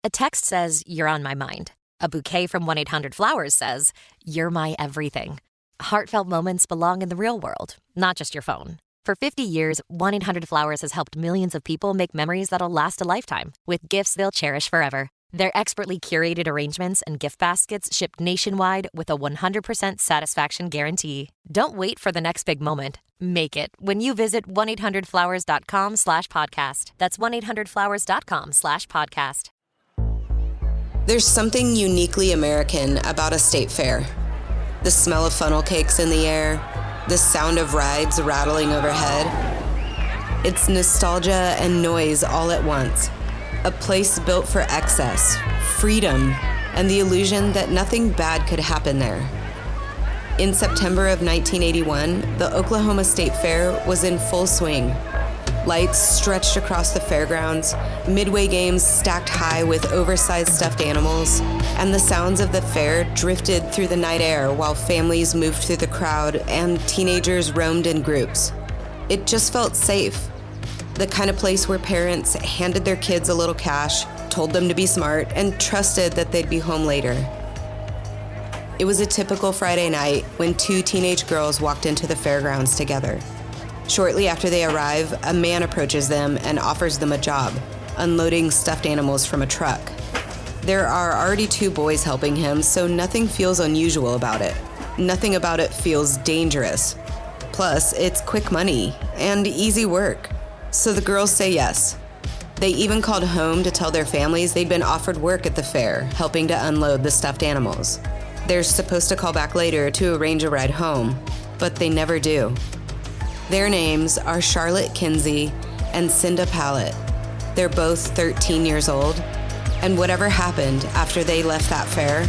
A text says, "You're on my mind." A bouquet from 1-800-Flowers says, "You're my everything." Heartfelt moments belong in the real world, not just your phone. For 50 years, 1-800-Flowers has helped millions of people make memories that'll last a lifetime with gifts they'll cherish forever. Their expertly curated arrangements and gift baskets ship nationwide with a 100% satisfaction guarantee. Don't wait for the next big moment. Make it when you visit 1-800-Flowers.com/podcast. That's 1-800-Flowers.com/podcast. There's something uniquely American about a state fair. The smell of funnel cakes in the air, the sound of rides rattling overhead. It's nostalgia and noise all at once. A place built for excess, freedom, and the illusion that nothing bad could happen there. In September of 1981, the Oklahoma State Fair was in full swing. Lights stretched across the fairgrounds, midway games stacked high with oversized stuffed animals, and the sounds of the fair drifted through the night air while families moved through the crowd and teenagers roamed in groups. It just felt safe. The kind of place where parents handed their kids a little cash, told them to be smart, and trusted that they'd be home later. It was a typical Friday night when two teenage girls walked into the fairgrounds together. Shortly after they arrive, a man approaches them and offers them a job, unloading stuffed animals from a truck. There are already two boys helping him, so nothing feels unusual about it. Nothing about it feels dangerous. Plus, it's quick money and easy work. So the girls say yes. They even called home to tell their families they'd been offered work at the fair, helping to unload the stuffed animals. They're supposed to call back later to arrange a ride home, but they never do. Their names are Charlotte Kinsey and Cinda Pallett. They're both 13 years old, and whatever happened after they left that fair,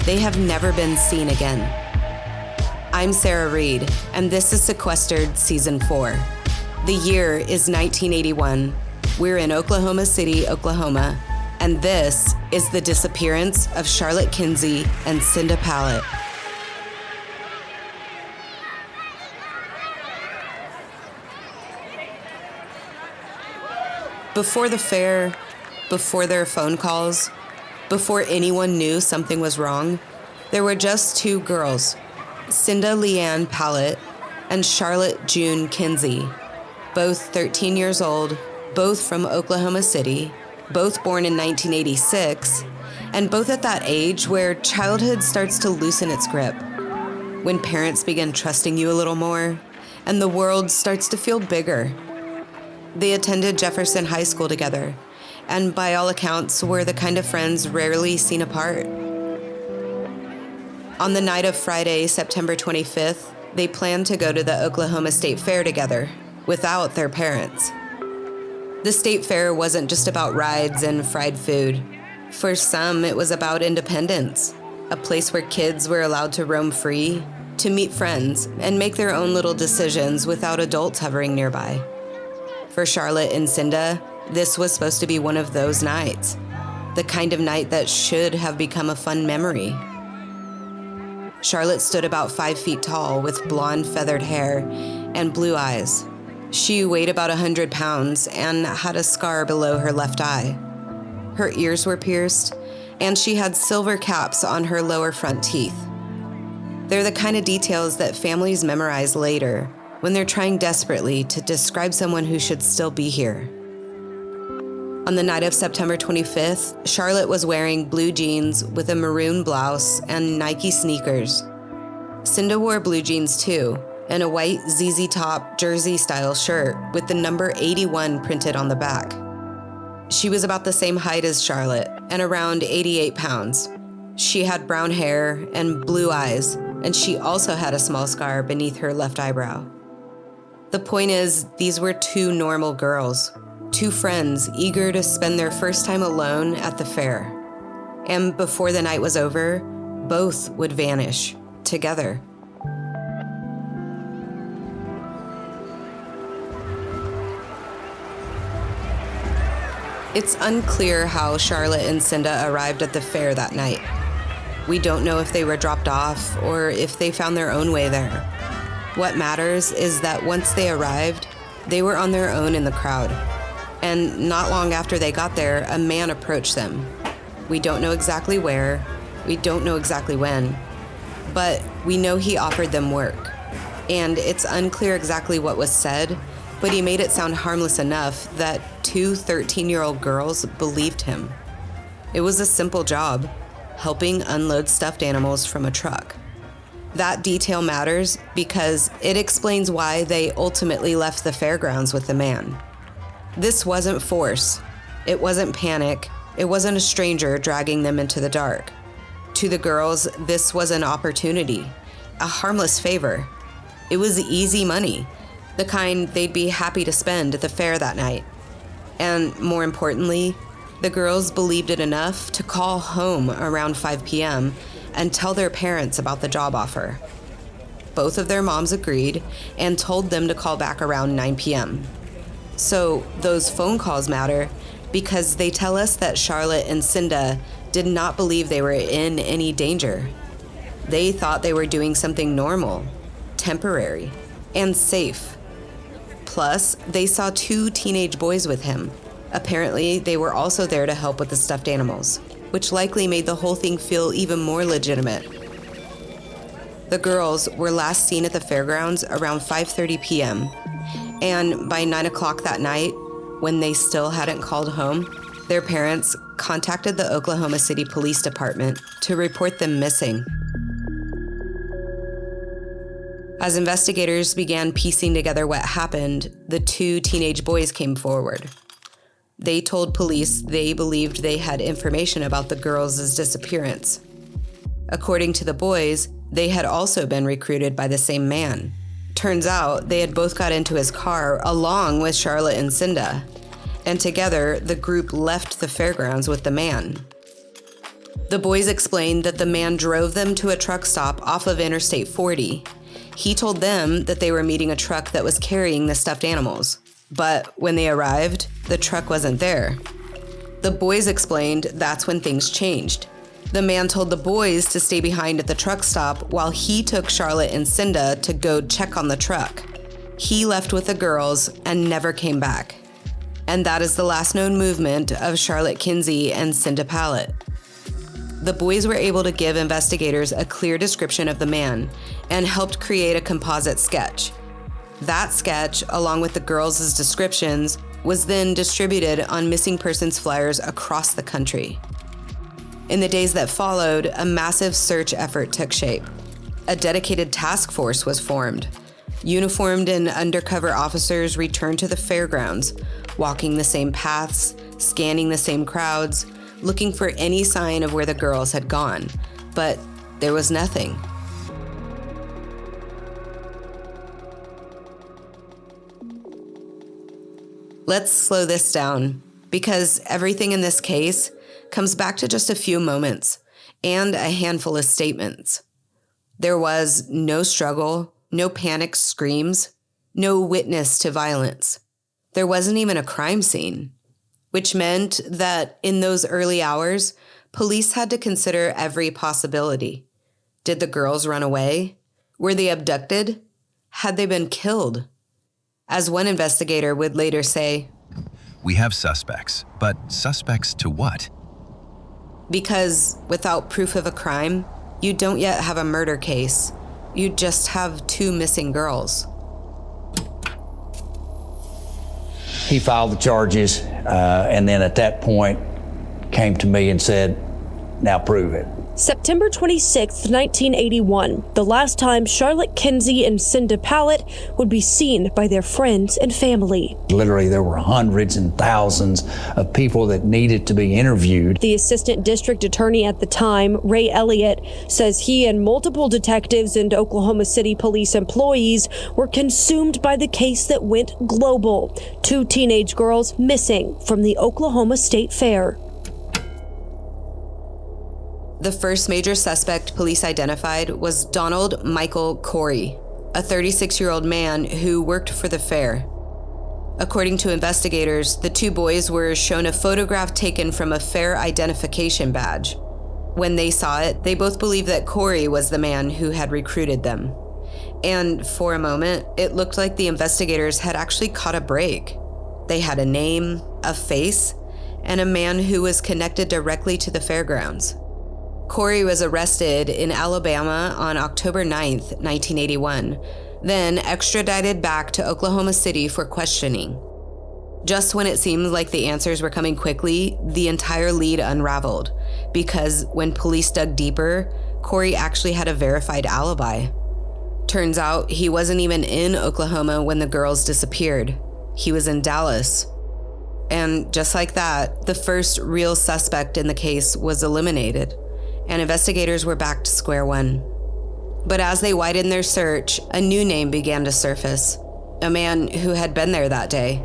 they have never been seen again. I'm Sarah Reed, and this is Sequestered Season 4. The year is 1981. We're in Oklahoma City, Oklahoma, and this is the disappearance of Charlotte Kinsey and Cinda Pallett. Before the fair, before their phone calls, before anyone knew something was wrong, there were just two girls, Cinda Leanne Pallett and Charlotte June Kinsey, both 13 years old, both from Oklahoma City, both born in 1986, and both at that age where childhood starts to loosen its grip, when parents begin trusting you a little more, and the world starts to feel bigger. They attended Jefferson High School together, and by all accounts were the kind of friends rarely seen apart. On the night of Friday, September 25th, they planned to go to the Oklahoma State Fair together, without their parents. The state fair wasn't just about rides and fried food. For some, it was about independence, a place where kids were allowed to roam free, to meet friends, and make their own little decisions without adults hovering nearby. For Charlotte and Cinda, this was supposed to be one of those nights, the kind of night that should have become a fun memory. Charlotte stood about 5 feet tall with blonde feathered hair and blue eyes. She weighed about 100 pounds and had a scar below her left eye. Her ears were pierced, and she had silver caps on her lower front teeth. They're the kind of details that families memorize later when they're trying desperately to describe someone who should still be here. On the night of September 25th, Charlotte was wearing blue jeans with a maroon blouse and Nike sneakers. Cinda wore blue jeans too, and a white ZZ Top jersey-style shirt with the number 81 printed on the back. She was about the same height as Charlotte and around 88 pounds. She had brown hair and blue eyes, and she also had a small scar beneath her left eyebrow. The point is, these were two normal girls, two friends eager to spend their first time alone at the fair. And before the night was over, both would vanish together. It's unclear how Charlotte and Cinda arrived at the fair that night. We don't know if they were dropped off or if they found their own way there. What matters is that once they arrived, they were on their own in the crowd. And not long after they got there, a man approached them. We don't know exactly where. We don't know exactly when. But we know he offered them work. And it's unclear exactly what was said, but he made it sound harmless enough that 2 13-year-old girls believed him. It was a simple job, helping unload stuffed animals from a truck. That detail matters because it explains why they ultimately left the fairgrounds with the man. This wasn't force. It wasn't panic. It wasn't a stranger dragging them into the dark. To the girls, this was an opportunity, a harmless favor. It was easy money, the kind they'd be happy to spend at the fair that night. And more importantly, the girls believed it enough to call home around 5 p.m. and tell their parents about the job offer. Both of their moms agreed and told them to call back around 9 p.m. So those phone calls matter because they tell us that Charlotte and Cinda did not believe they were in any danger. They thought they were doing something normal, temporary, and safe. Plus, they saw 2 teenage boys with him. Apparently, they were also there to help with the stuffed animals, which likely made the whole thing feel even more legitimate. The girls were last seen at the fairgrounds around 5:30 p.m., and by 9 o'clock that night, when they still hadn't called home, their parents contacted the Oklahoma City Police Department to report them missing. As investigators began piecing together what happened, the 2 teenage boys came forward. They told police they believed they had information about the girls' disappearance. According to the boys, they had also been recruited by the same man. Turns out they had both got into his car along with Charlotte and Cinda, and together the group left the fairgrounds with the man. The boys explained that the man drove them to a truck stop off of Interstate 40. He told them that they were meeting a truck that was carrying the stuffed animals. But when they arrived, the truck wasn't there. The boys explained that's when things changed. The man told the boys to stay behind at the truck stop while he took Charlotte and Cinda to go check on the truck. He left with the girls and never came back. And that is the last known movement of Charlotte Kinsey and Cinda Pallett. The boys were able to give investigators a clear description of the man and helped create a composite sketch. That sketch, along with the girls' descriptions, was then distributed on missing persons flyers across the country. In the days that followed, a massive search effort took shape. A dedicated task force was formed. Uniformed and undercover officers returned to the fairgrounds, walking the same paths, scanning the same crowds, looking for any sign of where the girls had gone. But there was nothing. Let's slow this down, because everything in this case comes back to just a few moments and a handful of statements. There was no struggle, no panicked screams, no witness to violence. There wasn't even a crime scene, which meant that in those early hours, police had to consider every possibility. Did the girls run away? Were they abducted? Had they been killed? As one investigator would later say, "We have suspects, but suspects to what?" Because without proof of a crime, you don't yet have a murder case. You just have 2 missing girls. He filed the charges, and then at that point came to me and said, "Now prove it." September 26, 1981, the last time Charlotte Kinsey and Cinda Pallett would be seen by their friends and family. Literally, there were hundreds and thousands of people that needed to be interviewed. The assistant district attorney at the time, Ray Elliott, says he and multiple detectives and Oklahoma City police employees were consumed by the case that went global. 2 teenage girls missing from the Oklahoma State Fair. The first major suspect police identified was Donald Michael Corey, a 36-year-old man who worked for the fair. According to investigators, the 2 boys were shown a photograph taken from a fair identification badge. When they saw it, they both believed that Corey was the man who had recruited them. And for a moment, it looked like the investigators had actually caught a break. They had a name, a face, and a man who was connected directly to the fairgrounds. Corey was arrested in Alabama on October 9th, 1981, then extradited back to Oklahoma City for questioning. Just when it seemed like the answers were coming quickly, the entire lead unraveled, because when police dug deeper, Corey actually had a verified alibi. Turns out he wasn't even in Oklahoma when the girls disappeared. He was in Dallas. And just like that, the first real suspect in the case was eliminated, and investigators were back to square one. But as they widened their search, a new name began to surface, a man who had been there that day.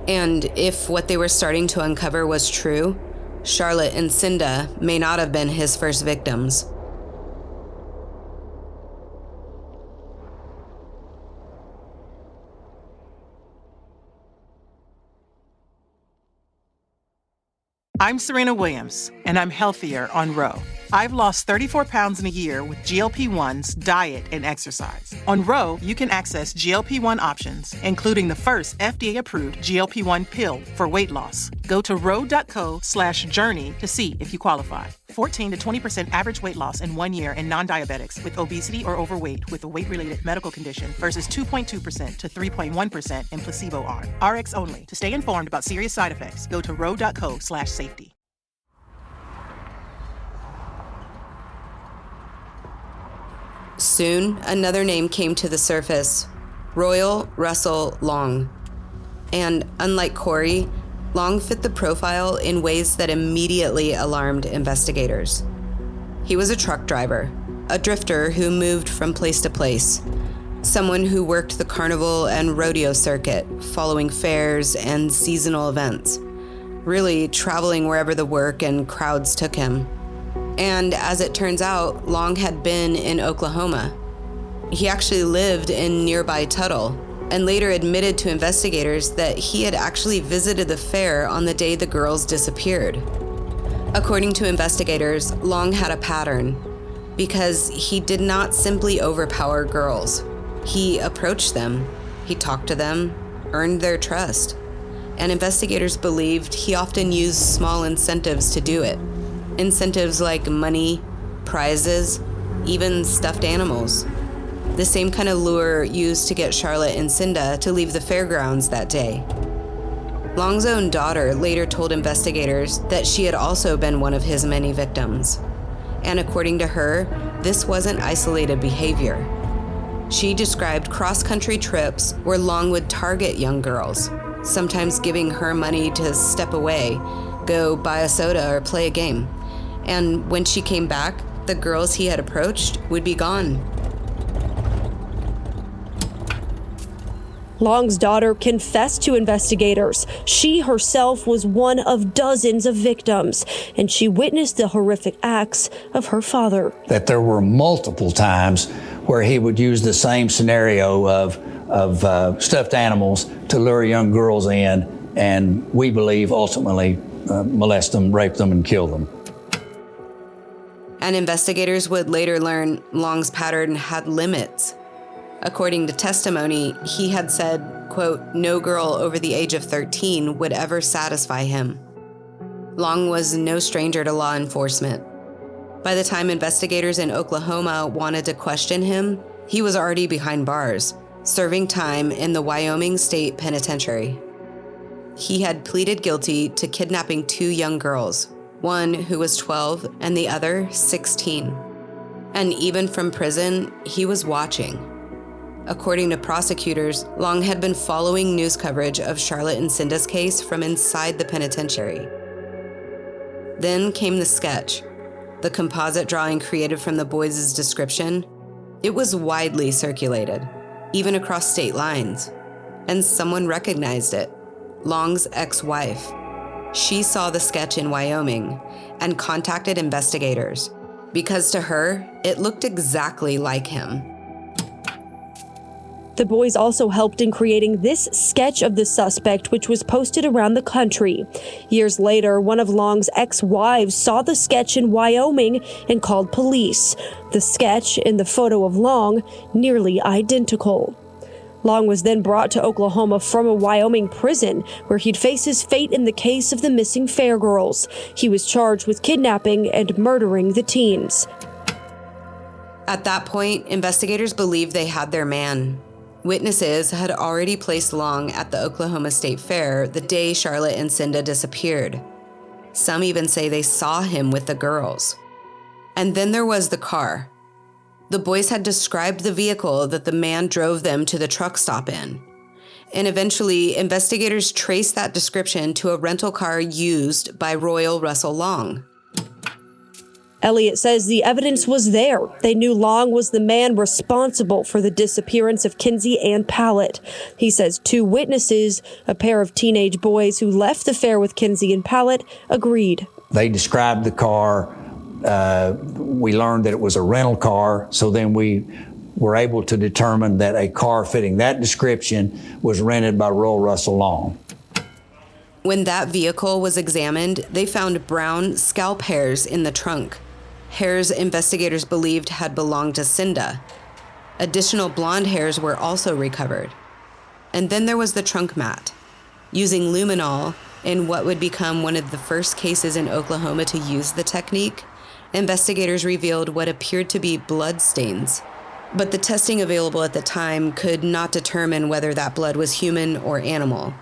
And if what they were starting to uncover was true, Charlotte and Cinda may not have been his first victims. I'm Serena Williams, and I'm healthier on Ro. I've lost 34 pounds in a year with GLP-1s, diet, and exercise. On Ro, you can access GLP-1 options, including the first FDA-approved GLP-1 pill for weight loss. Go to ro.co/journey to see if you qualify. 14 to 20% average weight loss in 1 year in non-diabetics with obesity or overweight with a weight-related medical condition versus 2.2% to 3.1% in placebo arm. RX only. To stay informed about serious side effects, go to ro.co/safety. Soon, another name came to the surface, Royal Russell Long. And unlike Corey, Long fit the profile in ways that immediately alarmed investigators. He was a truck driver, a drifter who moved from place to place, someone who worked the carnival and rodeo circuit, following fairs and seasonal events, really traveling wherever the work and crowds took him. And as it turns out, Long had been in Oklahoma. He actually lived in nearby Tuttle, and later admitted to investigators that he had actually visited the fair on the day the girls disappeared. According to investigators, Long had a pattern, because he did not simply overpower girls. He approached them, he talked to them, earned their trust, and investigators believed he often used small incentives to do it. Incentives like money, prizes, even stuffed animals. The same kind of lure used to get Charlotte and Cinda to leave the fairgrounds that day. Long's own daughter later told investigators that she had also been one of his many victims. And according to her, this wasn't isolated behavior. She described cross-country trips where Long would target young girls, sometimes giving her money to step away, go buy a soda or play a game. And when she came back, the girls he had approached would be gone. Long's daughter confessed to investigators she herself was one of dozens of victims, and she witnessed the horrific acts of her father. That there were multiple times where he would use the same scenario of stuffed animals to lure young girls in, and we believe ultimately molest them, rape them, and kill them. And investigators would later learn Long's pattern had limits. According to testimony, he had said, quote, "No girl over the age of 13 would ever satisfy him." Long was no stranger to law enforcement. By the time investigators in Oklahoma wanted to question him, he was already behind bars, serving time in the Wyoming State Penitentiary. He had pleaded guilty to kidnapping 2 young girls, one who was 12 and the other 16. And even from prison, he was watching. According to prosecutors, Long had been following news coverage of Charlotte and Cinda's case from inside the penitentiary. Then came the sketch, the composite drawing created from the boys' description. It was widely circulated, even across state lines, and someone recognized it, Long's ex-wife. She saw the sketch in Wyoming and contacted investigators because to her, it looked exactly like him. The boys also helped in creating this sketch of the suspect, which was posted around the country. Years later, one of Long's ex-wives saw the sketch in Wyoming and called police. The sketch and the photo of Long nearly identical. Long was then brought to Oklahoma from a Wyoming prison, where he'd face his fate in the case of the missing fair girls. He was charged with kidnapping and murdering the teens. At that point, investigators believed they had their man. Witnesses had already placed Long at the Oklahoma State Fair the day Charlotte and Cinda disappeared. Some even say they saw him with the girls. And then there was the car. The boys had described the vehicle that the man drove them to the truck stop in. And eventually, investigators traced that description to a rental car used by Royal Russell Long. Elliott says the evidence was there. They knew Long was the man responsible for the disappearance of Kinsey and Pallett. He says 2 witnesses, a pair of teenage boys who left the fair with Kinsey and Pallett, agreed. They described the car. We learned that it was a rental car, so then we were able to determine that a car fitting that description was rented by Royal Russell Long. When that vehicle was examined, they found brown scalp hairs in the trunk. Hairs investigators believed had belonged to Cinda. Additional blonde hairs were also recovered. And then there was the trunk mat. Using luminol, in what would become one of the first cases in Oklahoma to use the technique, investigators revealed what appeared to be blood stains. But the testing available at the time could not determine whether that blood was human or animal.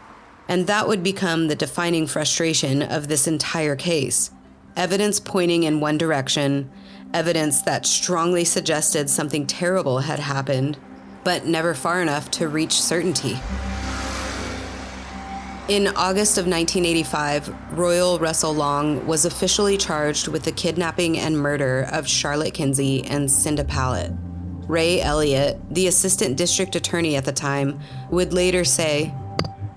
And that would become the defining frustration of this entire case. Evidence pointing in one direction, evidence that strongly suggested something terrible had happened, but never far enough to reach certainty. In August of 1985, Royal Russell Long was officially charged with the kidnapping and murder of Charlotte Kinsey and Cinda Pallett. Ray Elliott, the assistant district attorney at the time, would later say,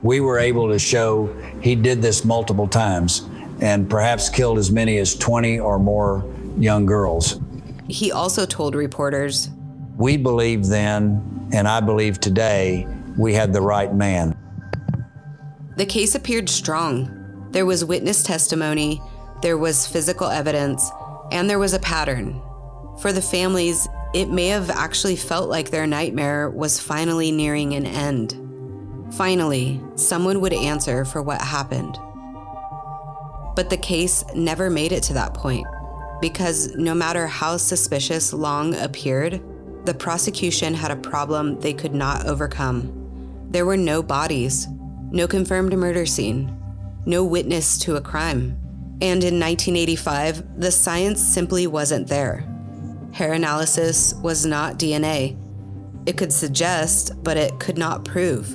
We were able to show he did this multiple times and perhaps killed as many as 20 or more young girls. He also told reporters, We believed then, and I believe today, we had the right man. The case appeared strong. There was witness testimony, there was physical evidence, and there was a pattern. For the families, it may have actually felt like their nightmare was finally nearing an end. Finally, someone would answer for what happened. But the case never made it to that point, because no matter how suspicious Long appeared, the prosecution had a problem they could not overcome. There were no bodies, no confirmed murder scene, no witness to a crime. And in 1985, the science simply wasn't there. Hair analysis was not DNA. It could suggest, but it could not prove.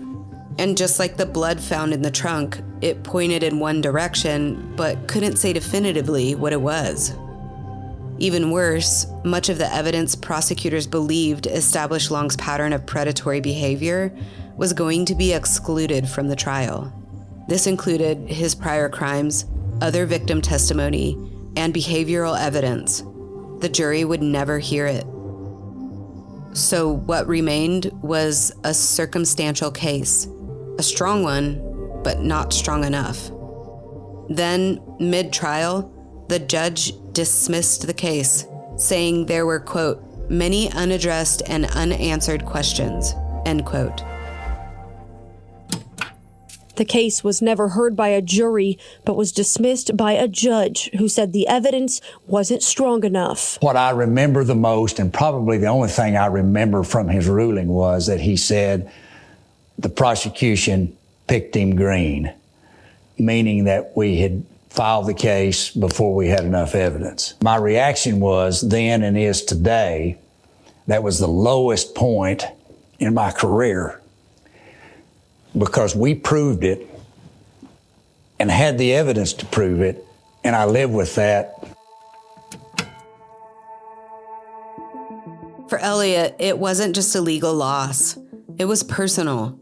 And just like the blood found in the trunk, it pointed in one direction, but couldn't say definitively what it was. Even worse, much of the evidence prosecutors believed established Long's pattern of predatory behavior was going to be excluded from the trial. This included his prior crimes, other victim testimony, and behavioral evidence. The jury would never hear it. So what remained was a circumstantial case. A strong one, but not strong enough. Then, mid-trial, the judge dismissed the case, saying there were, quote, many unaddressed and unanswered questions, end quote. The case was never heard by a jury, but was dismissed by a judge who said the evidence wasn't strong enough. What I remember the most, and probably the only thing I remember from his ruling, was that he said the prosecution picked him green, meaning that we had filed the case before we had enough evidence. My reaction was then and is today, that was the lowest point in my career, because we proved it and had the evidence to prove it, and I live with that. For Elliott, it wasn't just a legal loss. It was personal.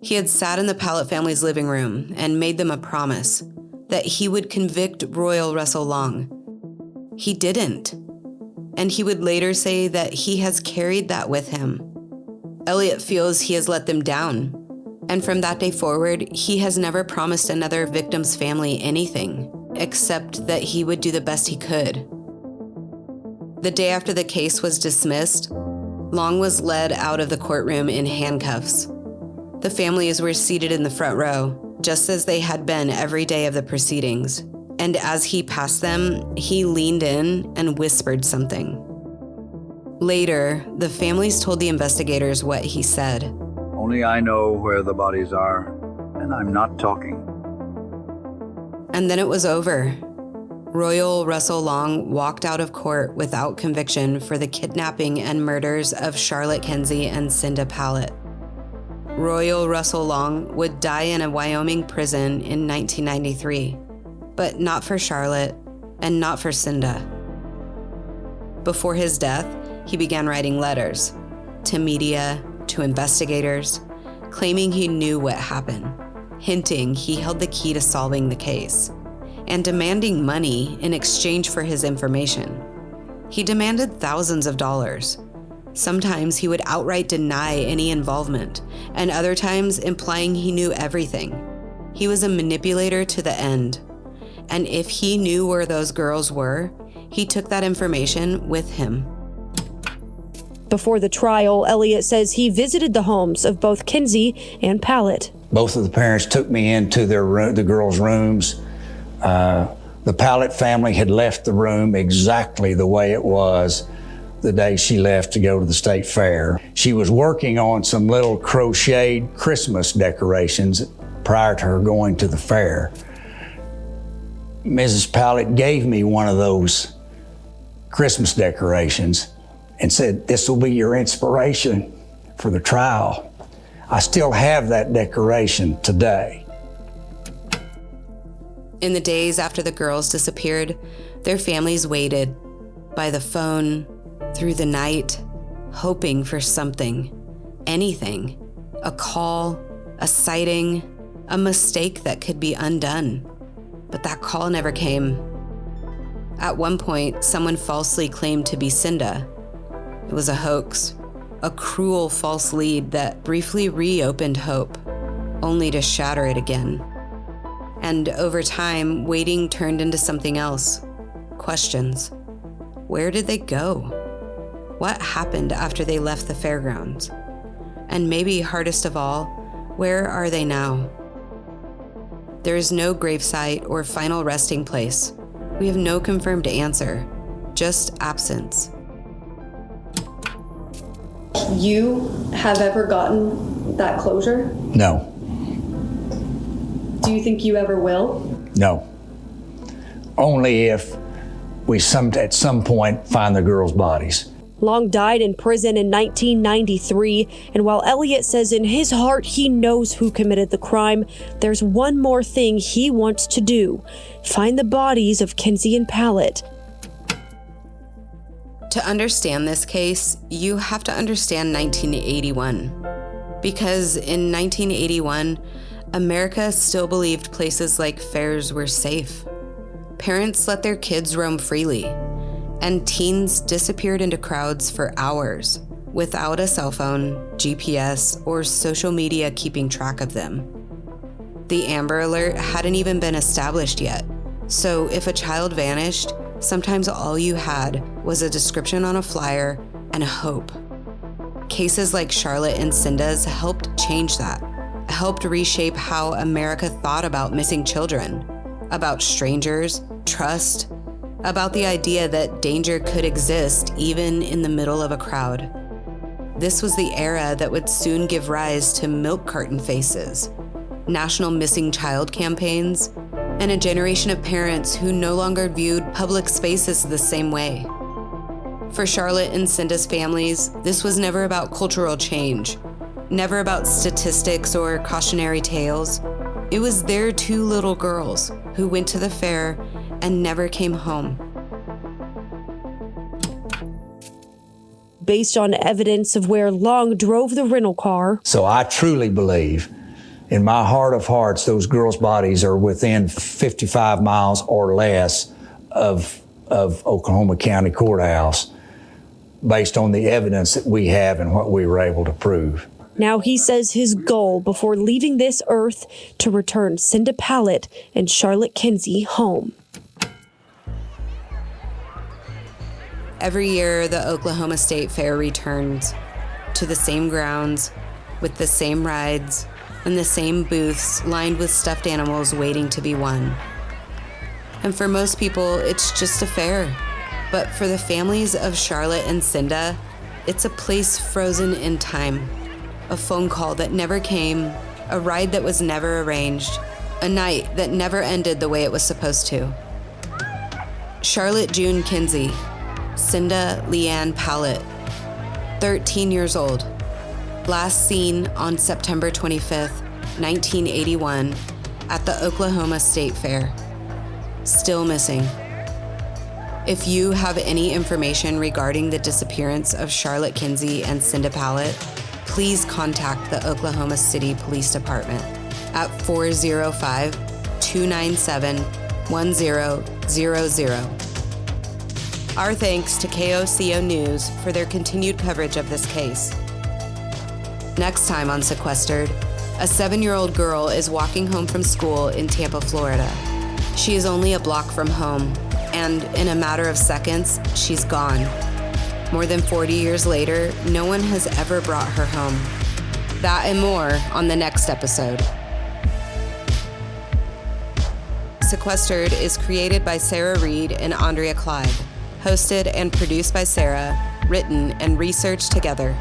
He had sat in the Pallett family's living room and made them a promise that he would convict Royal Russell Long. He didn't. And he would later say that he has carried that with him. Elliott feels he has let them down. And from that day forward, he has never promised another victim's family anything, except that he would do the best he could. The day after the case was dismissed, Long was led out of the courtroom in handcuffs. The families were seated in the front row, just as they had been every day of the proceedings. And as he passed them, he leaned in and whispered something. Later, the families told the investigators what he said. Only I know where the bodies are, and I'm not talking. And then it was over. Royal Russell Long walked out of court without conviction for the kidnapping and murders of Charlotte Kinsey and Cinda Pallett. Royal Russell Long would die in a Wyoming prison in 1993, but not for Charlotte and not for Cinda. Before his death, he began writing letters to media, to investigators, claiming he knew what happened, hinting he held the key to solving the case, and demanding money in exchange for his information. He demanded thousands of dollars. Sometimes he would outright deny any involvement, and other times implying he knew everything. He was a manipulator to the end, and if he knew where those girls were, he took that information with him. Before the trial, Elliott says he visited the homes of both Kinsey and Pallett. Both of the parents took me into the girls' rooms. The Pallett family had left the room exactly the way it was the day she left to go to the state fair. She was working on some little crocheted Christmas decorations prior to her going to the fair. Mrs. Pallett gave me one of those Christmas decorations and said, "This will be your inspiration for the trial." I still have that decoration today. In the days after the girls disappeared, their families waited by the phone, through the night, hoping for something, anything, a call, a sighting, a mistake that could be undone. But that call never came. At one point, someone falsely claimed to be Cinda. It was a hoax, a cruel false lead that briefly reopened hope, only to shatter it again. And over time, waiting turned into something else. Questions. Where did they go? What happened after they left the fairgrounds? And maybe hardest of all, where are they now? There is no gravesite or final resting place. We have no confirmed answer, just absence. You have ever gotten that closure? No. Do you think you ever will? No. Only if we at some point find the girls' bodies. Long died in prison in 1993, and while Elliott says in his heart he knows who committed the crime, there's one more thing he wants to do: find the bodies of Kinsey and Pallett. To understand this case, you have to understand 1981. Because in 1981, America still believed places like fairs were safe. Parents let their kids roam freely, and teens disappeared into crowds for hours without a cell phone, GPS, or social media keeping track of them. The Amber Alert hadn't even been established yet, so if a child vanished, sometimes all you had was a description on a flyer and hope. Cases like Charlotte and Cinda's helped change that, helped reshape how America thought about missing children, about strangers, trust, about the idea that danger could exist even in the middle of a crowd. This was the era that would soon give rise to milk carton faces, national missing child campaigns, and a generation of parents who no longer viewed public spaces the same way. For Charlotte and Cinda's families, this was never about cultural change, never about statistics or cautionary tales. It was their two little girls who went to the fair and never came home. Based on evidence of where Long drove the rental car. So I truly believe, in my heart of hearts, those girls' bodies are within 55 miles or less of Oklahoma County Courthouse, based on the evidence that we have and what we were able to prove. Now he says his goal before leaving this earth to return Cinda Pallett and Charlotte Kinsey home. Every year, the Oklahoma State Fair returns to the same grounds, with the same rides and the same booths lined with stuffed animals waiting to be won. And for most people, it's just a fair. But for the families of Charlotte and Cinda, it's a place frozen in time. A phone call that never came, a ride that was never arranged, a night that never ended the way it was supposed to. Charlotte June Kinsey, Cinda Leanne Pallett, 13 years old, last seen on September 25th, 1981, at the Oklahoma State Fair. Still missing. If you have any information regarding the disappearance of Charlotte Kinsey and Cinda Pallett, please contact the Oklahoma City Police Department at 405-297-1000. Our thanks to KOCO News for their continued coverage of this case. Next time on Sequestered, a 7-year-old girl is walking home from school in Tampa, Florida. She is only a block from home, and in a matter of seconds, she's gone. More than 40 years later, no one has ever brought her home. That and more on the next episode. Sequestered is created by Sarah Reed and Andrea Clyde, hosted and produced by Sarah, written and researched together.